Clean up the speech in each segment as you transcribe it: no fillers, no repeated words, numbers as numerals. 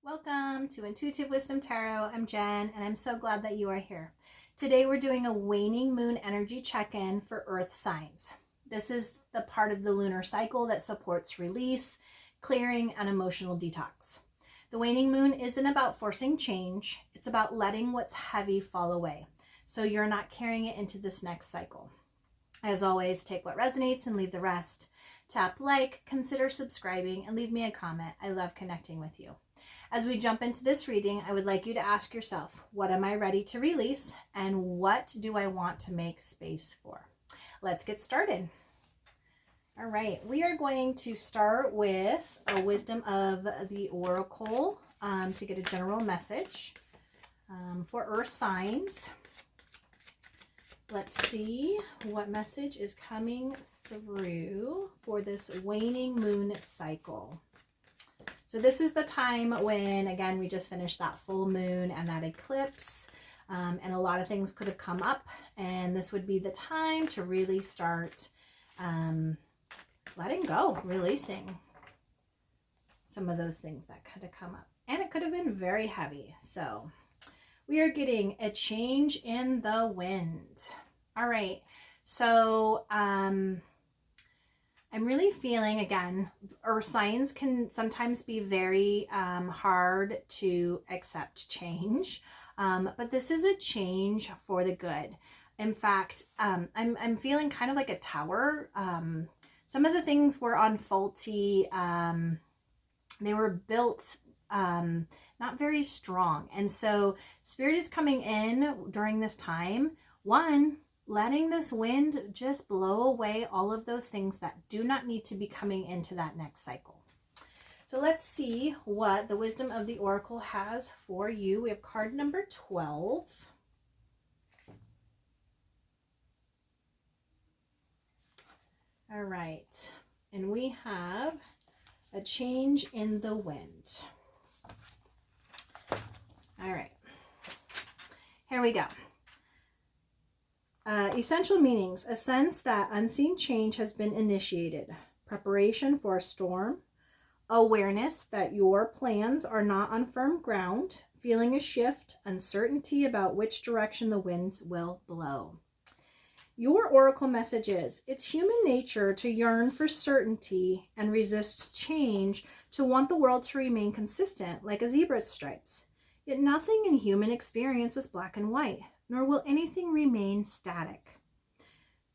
Welcome to Intuitive Wisdom Tarot. I'm Jen, and I'm so glad that you are here. Today we're doing a waning moon energy check-in for earth signs. This is the part of the lunar cycle that supports release, clearing, and emotional detox. The waning moon isn't about forcing change. It's about letting what's heavy fall away, so you're not carrying it into this next cycle. As always, take what resonates and leave the rest. Tap like, consider subscribing, and leave me a comment. I love connecting with you. As we jump into this reading, I would like you to ask yourself, what am I ready to release and what do I want to make space for? Let's get started. All right, we are going to start with a wisdom of the oracle to get a general message for earth signs. Let's see what message is coming through for this waning moon cycle. So this is the time when, again, we just finished that full moon and that eclipse, and a lot of things could have come up, and this would be the time to really start letting go, releasing some of those things that could have come up. And it could have been very heavy. So we are getting a change in the wind. All right. So I'm really feeling, again, earth signs can sometimes be very hard to accept change, but this is a change for the good. In fact, I'm feeling kind of like a tower. Some of the things were on faulty, they were built not very strong. And so Spirit is coming in during this time, letting this wind just blow away all of those things that do not need to be coming into that next cycle. So let's see what the wisdom of the oracle has for you. We have card number 12. All right. And we have a change in the wind. All right. Here we go. Essential meanings: a sense that unseen change has been initiated, preparation for a storm, awareness that your plans are not on firm ground, feeling a shift, uncertainty about which direction the winds will blow. Your oracle message is: it's human nature to yearn for certainty and resist change, to want the world to remain consistent like a zebra's stripes. Yet nothing in human experience is black and white, nor will anything remain static.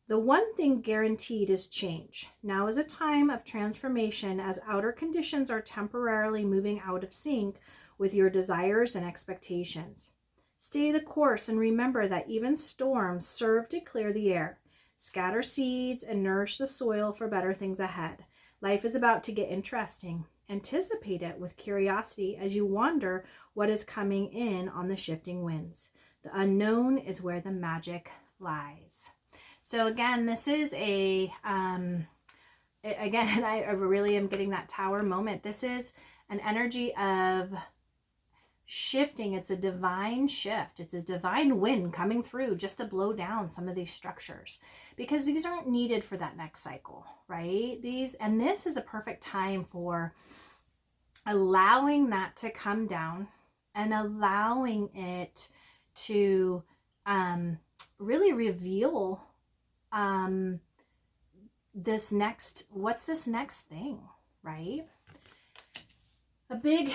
The one thing guaranteed is change. Now is a time of transformation, as outer conditions are temporarily moving out of sync with your desires and expectations. Stay the course and remember that even storms serve to clear the air, scatter seeds, and nourish the soil for better things ahead. Life is about to get interesting. Anticipate it with curiosity as you wonder what is coming in on the shifting winds. The unknown is where the magic lies. So again, this is I really am getting that tower moment. This is an energy of shifting. It's a divine shift. It's a divine wind coming through just to blow down some of these structures, because these aren't needed for that next cycle, right? This is a perfect time for allowing that to come down and allowing it to really reveal what's this next thing, right? A big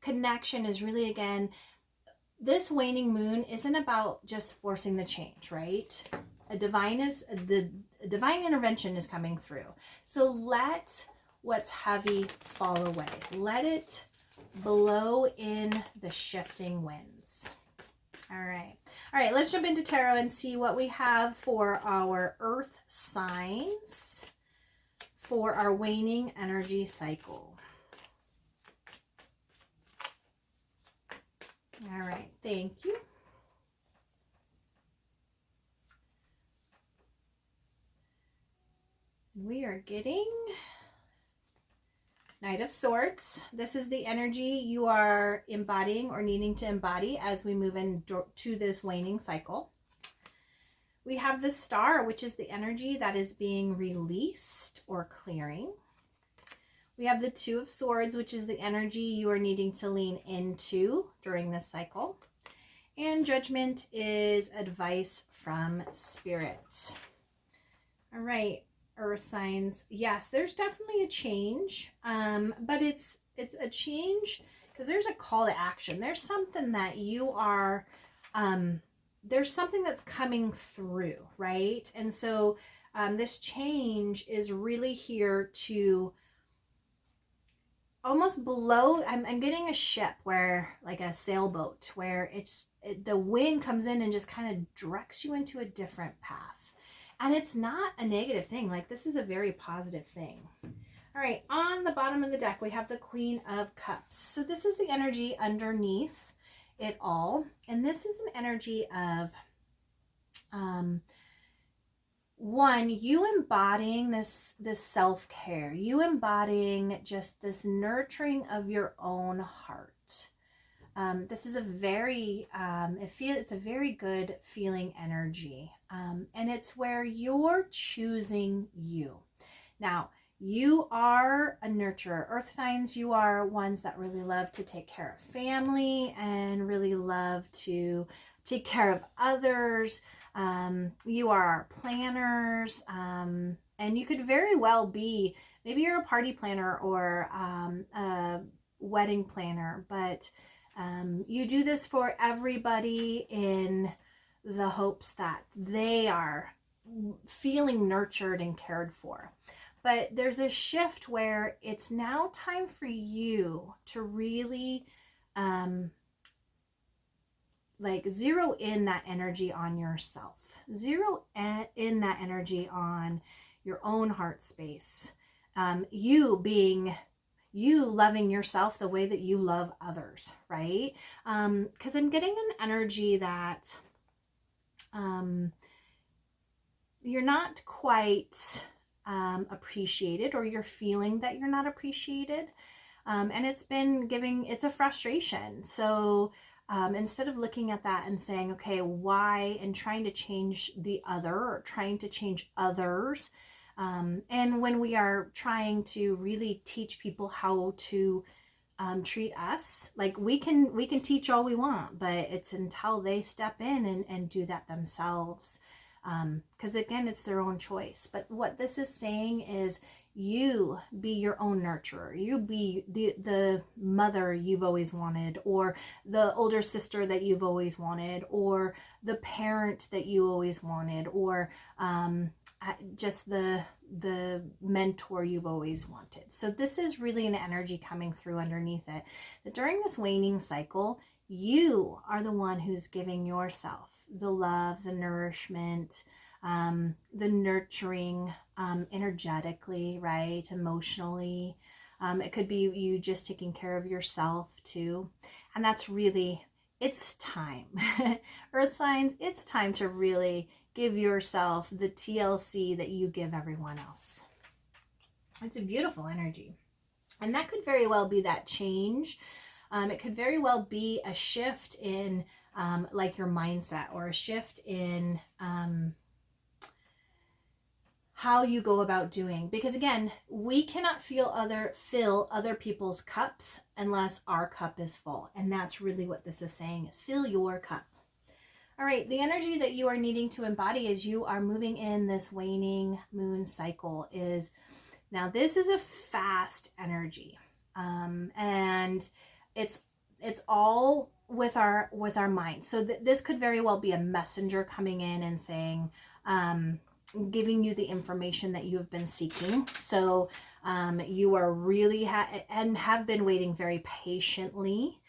connection is really, again, this waning moon isn't about just forcing the change, right? The divine intervention is coming through. So let what's heavy fall away. Let it blow in the shifting winds. All right, let's jump into tarot and see what we have for our earth signs for our waning energy cycle. All right, thank you. We are getting Knight of Swords. This is the energy you are embodying or needing to embody as we move into this waning cycle. We have the Star, which is the energy that is being released or clearing. We have the Two of Swords, which is the energy you are needing to lean into during this cycle. And Judgment is advice from Spirit. All right, Earth signs. Yes, there's definitely a change, but it's a change because there's a call to action. There's something that you are, there's something that's coming through, right? And so this change is really here to almost blow. I'm getting a ship where, like a sailboat, where the wind comes in and just kind of directs you into a different path. And it's not a negative thing. Like, this is a very positive thing. All right, on the bottom of the deck, we have the Queen of Cups. So this is the energy underneath it all. And this is an energy of, one, you embodying this self-care, you embodying just this nurturing of your own heart. This is a very, it's a very good feeling energy. And it's where you're choosing you. Now, you are a nurturer. Earth signs, you are ones that really love to take care of family and really love to take care of others. You are our planners, and you could very well be, maybe you're a party planner or a wedding planner, but you do this for everybody in the hopes that they are feeling nurtured and cared for. But there's a shift where it's now time for you to really like zero in that energy on yourself. Zero in that energy on your own heart space. You loving yourself the way that you love others, right? Because I'm getting an energy that you're not quite appreciated, or you're feeling that you're not appreciated. And it's a frustration. So instead of looking at that and saying, okay, why, and trying to change the other, or trying to change others, and when we are trying to really teach people how to treat us, like we can teach all we want, but it's until they step in and do that themselves. Because again, it's their own choice. But what this is saying is, you be your own nurturer. You be the mother you've always wanted, or the older sister that you've always wanted, or the parent that you always wanted, or just the mentor you've always wanted. So this is really an energy coming through underneath it, that during this waning cycle, you are the one who's giving yourself the love, the nourishment, the nurturing, energetically, right? Emotionally. It could be you just taking care of yourself too. And that's really, it's time. Earth signs, it's time to really give yourself the TLC that you give everyone else. It's a beautiful energy. And that could very well be that change. It could very well be a shift in like your mindset, or a shift in how you go about doing. Because again, we cannot fill other people's cups unless our cup is full. And that's really what this is saying, is fill your cup. All right, the energy that you are needing to embody as you are moving in this waning moon cycle is, now this is a fast energy. And it's all with our mind. So this could very well be a messenger coming in and saying, giving you the information that you have been seeking. So you are really have been waiting very patiently.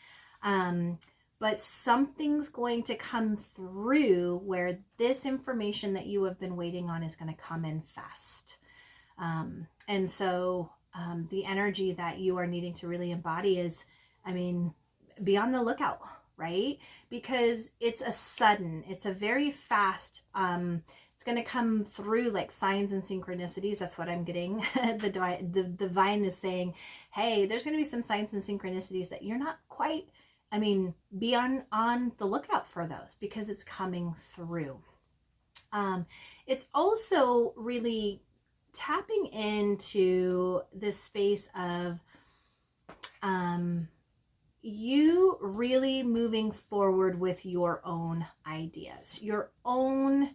But something's going to come through where this information that you have been waiting on is going to come in fast. And so the energy that you are needing to really embody is, be on the lookout, right? Because it's a very fast, it's going to come through like signs and synchronicities. That's what I'm getting. The divine is saying, hey, there's going to be some signs and synchronicities that you're not quite, be on the lookout for those, because it's coming through. It's also really tapping into this space of you really moving forward with your own ideas, your own,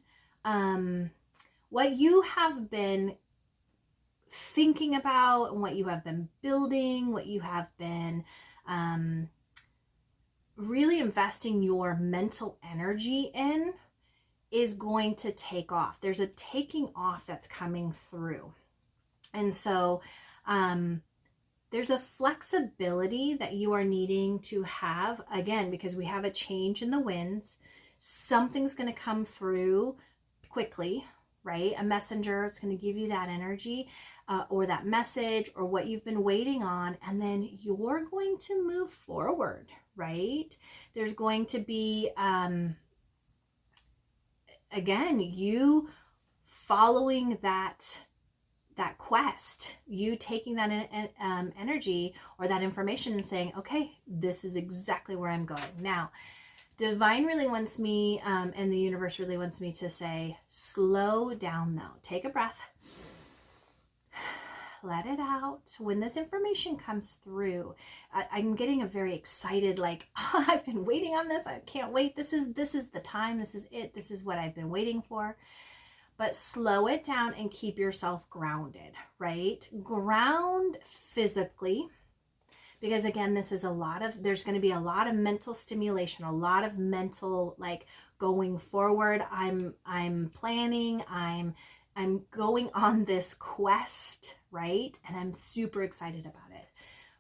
what you have been thinking about, and what you have been building, what you have been really investing your mental energy in is going to take off. There's a taking off that's coming through. And so there's a flexibility that you are needing to have, again, because we have a change in the winds. Something's going to come through quickly, right? A messenger, it's going to give you that energy or that message or what you've been waiting on. And then you're going to move forward, right? There's going to be, again, you following that quest, you taking that energy or that information and saying, okay, this is exactly where I'm going. Now, divine really wants me, and the universe really wants me to say, slow down though. Take a breath. Let it out. When this information comes through, I'm getting a very excited, like, oh, I've been waiting on this. I can't wait. This is the time. This is it. This is what I've been waiting for. But slow it down and keep yourself grounded, right? Ground physically, because again, this is there's going to be a lot of mental stimulation, a lot of mental, like, going forward. I'm planning, I'm going on this quest, right? And I'm super excited about it.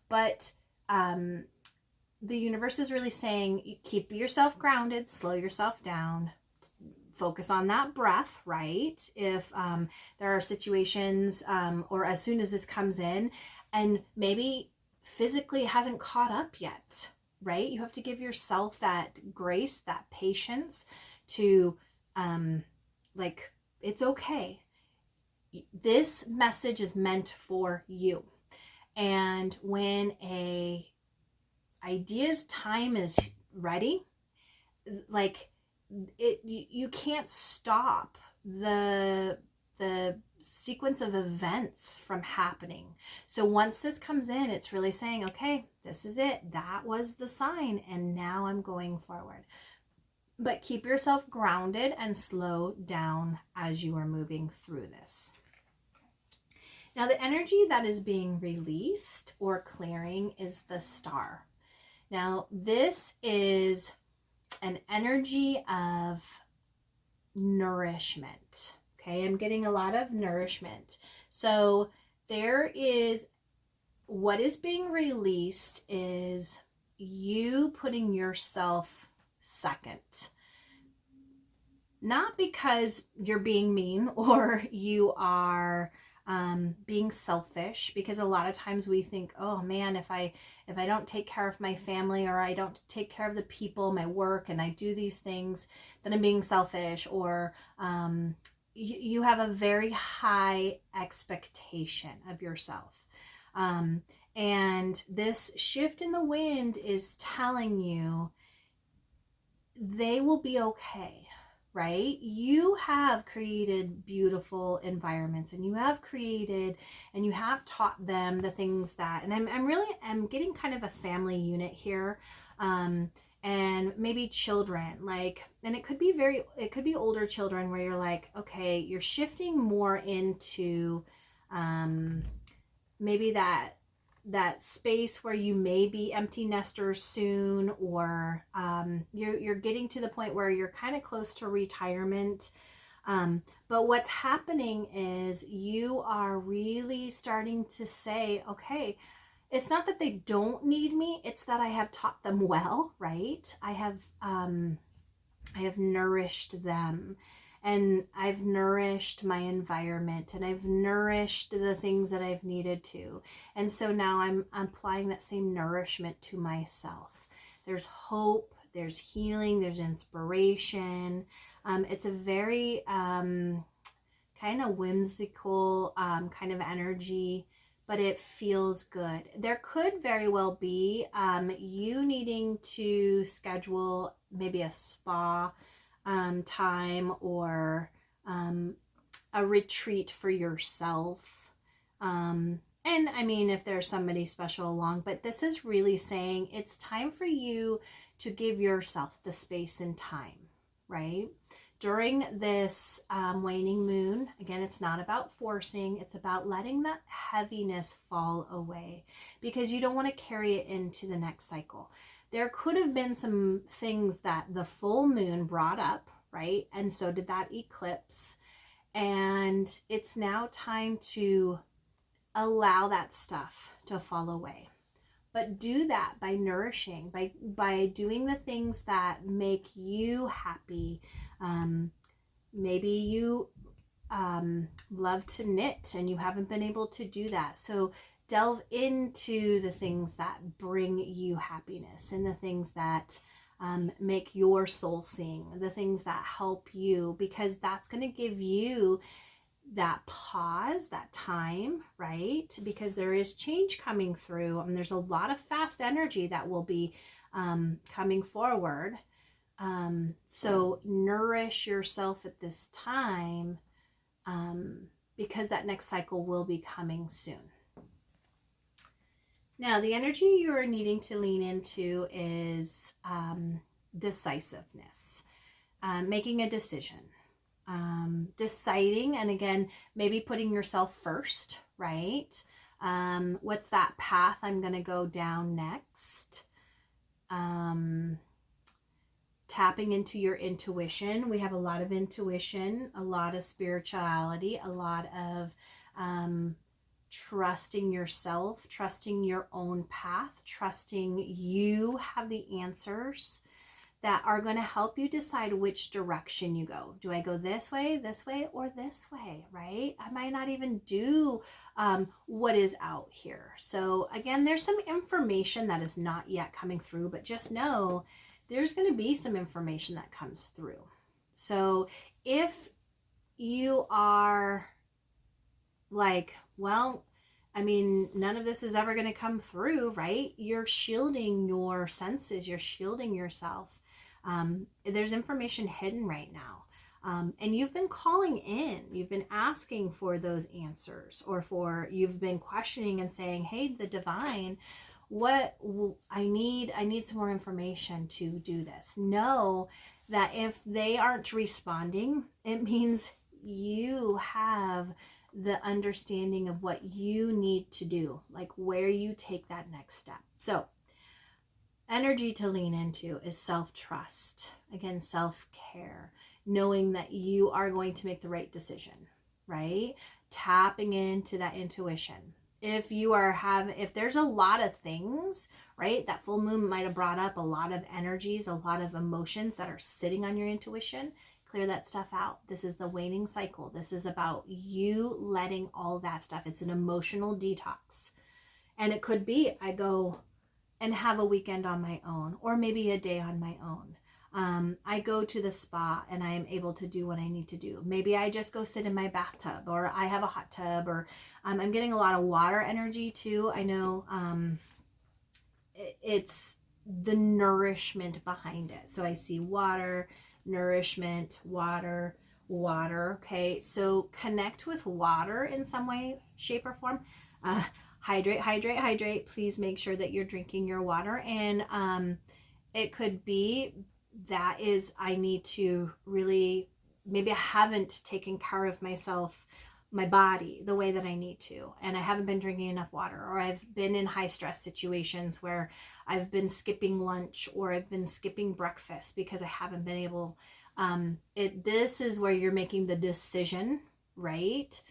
But the universe is really saying, keep yourself grounded, slow yourself down, focus on that breath, right? If there are situations or as soon as this comes in and maybe physically hasn't caught up yet, right? You have to give yourself that grace, that patience to like, it's okay. This message is meant for you. And when a idea's time is ready, like, you can't stop the sequence of events from happening. So once this comes in, it's really saying, okay, this is it. That was the sign, and now I'm going forward. But keep yourself grounded and slow down as you are moving through this. Now, the energy that is being released or clearing is the star. Now, this is an energy of nourishment. Okay, I'm getting a lot of nourishment. So there is, what is being released is you putting yourself second. Not because you're being mean or you are being selfish, because a lot of times we think, oh man, if I don't take care of my family, or I don't take care of the people, my work, and I do these things, then I'm being selfish, or you have a very high expectation of yourself. And this shift in the wind is telling you they will be okay. Right? You have created beautiful environments, and you have created and you have taught them the things that, and I'm getting kind of a family unit here, and maybe children, like, and it could be older children where you're like, okay, you're shifting more into maybe that space where you may be empty nesters soon, or you're getting to the point where you're kind of close to retirement. But what's happening is you are really starting to say, okay, it's not that they don't need me, it's that I have taught them well, right? I have nourished them, and I've nourished my environment, and I've nourished the things that I've needed to. And so now I'm applying that same nourishment to myself. There's hope, there's healing, there's inspiration. It's a very kind of whimsical kind of energy, but it feels good. There could very well be you needing to schedule maybe a spa time, or a retreat for yourself. And I mean, if there's somebody special along, but this is really saying it's time for you to give yourself the space and time, right? During this waning moon, again, it's not about forcing, it's about letting that heaviness fall away, because you don't want to carry it into the next cycle. There could have been some things that the full moon brought up, right? And so did that eclipse. And it's now time to allow that stuff to fall away. But do that by nourishing, by doing the things that make you happy. Maybe you love to knit and you haven't been able to do that. So delve into the things that bring you happiness and the things that make your soul sing, the things that help you, because that's going to give you that pause, that time, right? Because there is change coming through, and there's a lot of fast energy that will be coming forward. So nourish yourself at this time, because that next cycle will be coming soon. Now, the energy you are needing to lean into is decisiveness, making a decision. Deciding, and again, maybe putting yourself first, right? What's that path I'm going to go down next? Tapping into your intuition. We have a lot of intuition, a lot of spirituality, a lot of trusting yourself, trusting your own path, trusting you have the answers that are going to help you decide which direction you go. Do I go this way, or this way, right? I might not even do what is out here. So again, there's some information that is not yet coming through, but just know there's going to be some information that comes through. So if you are like, well, I mean, none of this is ever going to come through, right? You're shielding your senses, you're shielding yourself. There's information hidden right now. And you've been calling in, you've been asking for those answers, or you've been questioning and saying, hey, the divine, what I need some more information to do this. Know that if they aren't responding, it means you have the understanding of what you need to do, like where you take that next step. So energy to lean into is self-trust. Again, self-care, knowing that you are going to make the right decision, right? Tapping into that intuition. If there's a lot of things, right? That full moon might have brought up a lot of energies, a lot of emotions that are sitting on your intuition. Clear that stuff out. This is the waning cycle. This is about you letting all that stuff. It's an emotional detox. And it could be, I go and have a weekend on my own, or maybe a day on my own. I go to the spa and I am able to do what I need to do. Maybe I just go sit in my bathtub, or I have a hot tub, or I'm getting a lot of water energy too. I know it's the nourishment behind it. So I see water, nourishment, water. Okay, so connect with water in some way, shape, or form. Hydrate. Please make sure that you're drinking your water. And it could be that is, I need to really, maybe I haven't taken care of myself, my body, the way that I need to, and I haven't been drinking enough water, or I've been in high stress situations where I've been skipping lunch, or I've been skipping breakfast because I haven't been able, this is where you're making the decision, right,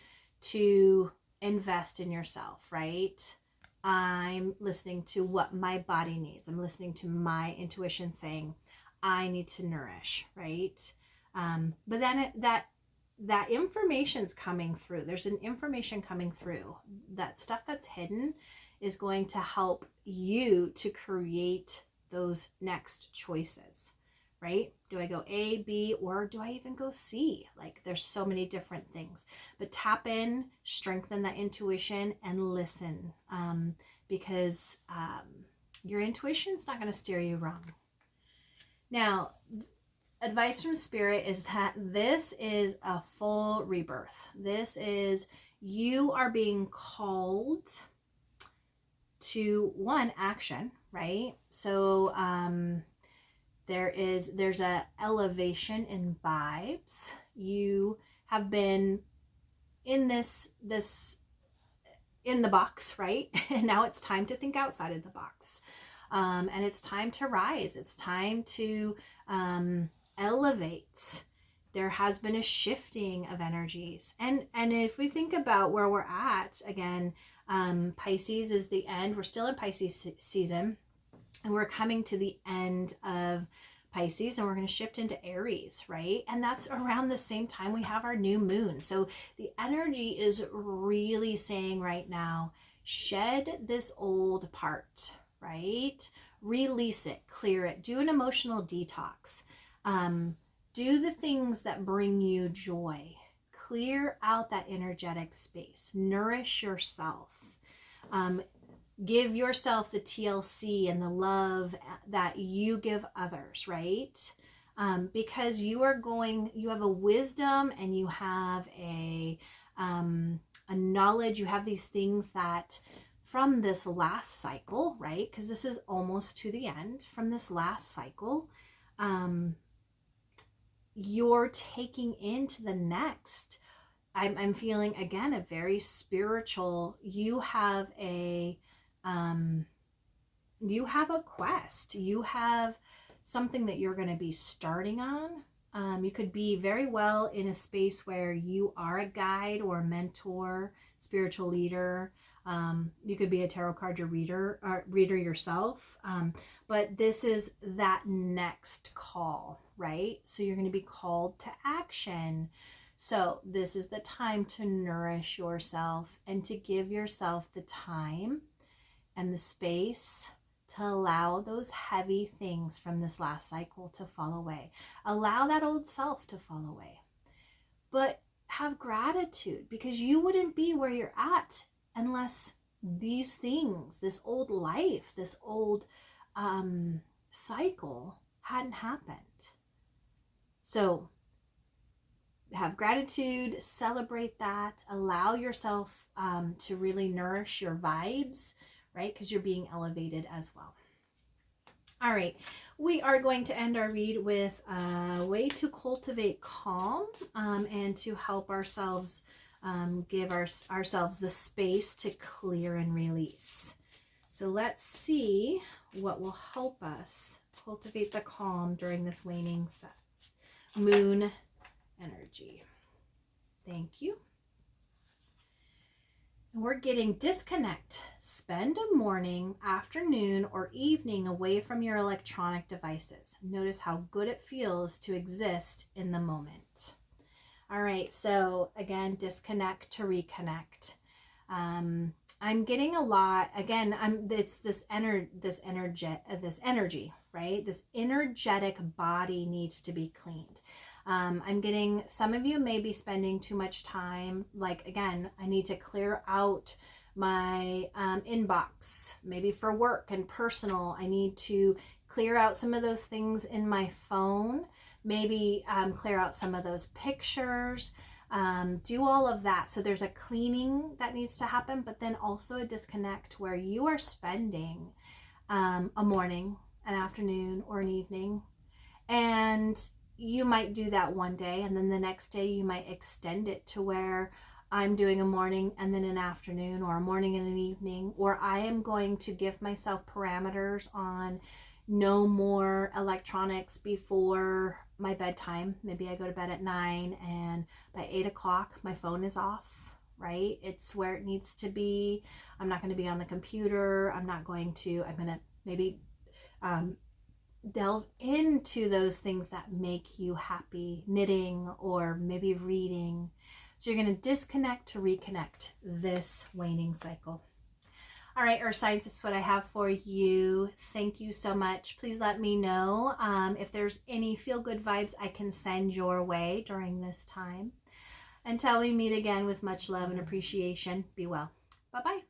to invest in yourself, right? I'm listening to what my body needs. I'm listening to my intuition saying I need to nourish, right? But then that information's coming through. There's an information coming through. That stuff that's hidden is going to help you to create those next choices, right? Do I go A, B, or do I even go C? Like, there's so many different things. But tap in, strengthen that intuition, and listen, because your intuition's not going to steer you wrong. Now, advice from Spirit is that this is a full rebirth. This is, you are being called to one action, right? So there's a elevation in vibes. You have been in this in the box, right? And now it's time to think outside of the box. And it's time to rise. It's time to elevate. There has been a shifting of energies. And if we think about where we're at, again, Pisces is the end. We're still in Pisces season, and we're coming to the end of Pisces, and we're going to shift into Aries, right? And that's around the same time we have our new moon. So the energy is really saying right now, shed this old part, right? Release it, clear it, do an emotional detox. Do the things that bring you joy. Clear out that energetic space. Nourish yourself. Give yourself the TLC and the love that you give others, right? Because you have a wisdom and you have a knowledge. You have these things that from this last cycle, right? Because this is almost to the end. From this last cycle, you're taking into the next. I'm feeling, again, a very spiritual, you have a quest, you have something that you're going to be starting on. You could be very well in a space where you are a guide or a mentor, spiritual leader. You could be a tarot card reader yourself. But this is that next call, right? So you're going to be called to action. So this is the time to nourish yourself and to give yourself the time and the space to allow those heavy things from this last cycle to fall away. Allow that old self to fall away. But have gratitude, because you wouldn't be where you're at unless these things, this old life, this old cycle hadn't happened. So have gratitude, celebrate that, allow yourself to really nourish your vibes, right? Because you're being elevated as well. All right, we are going to end our read with a way to cultivate calm and to help ourselves give ourselves the space to clear and release. So let's see what will help us cultivate the calm during this waning moon energy. Thank you. And we're getting disconnect. Spend a morning, afternoon, or evening away from your electronic devices. Notice how good it feels to exist in the moment. All right, so again, disconnect to reconnect. I'm getting a lot, again, it's this energy, right? This energetic body needs to be cleaned. I'm getting, some of you may be spending too much time, like, again, I need to clear out my inbox, maybe for work and personal. I need to clear out some of those things in my phone, maybe clear out some of those pictures, do all of that. So there's a cleaning that needs to happen, but then also a disconnect where you are spending a morning, an afternoon, or an evening, and you might do that one day, and then the next day you might extend it to where I'm doing a morning and then an afternoon, or a morning and an evening, or I am going to give myself parameters on no more electronics before my bedtime.Maybe I go to bed at 9 and by 8 o'clock my phone is off, right? It's where it needs to be. I'm not going to be on the computer. I'm going to maybe delve into those things that make you happy, knitting or maybe reading. So you're going to disconnect to reconnect this waning cycle. All right, Earth signs, this is what I have for you. Thank you so much. Please let me know if there's any feel-good vibes I can send your way during this time. Until we meet again, with much love and appreciation, be well. Bye-bye.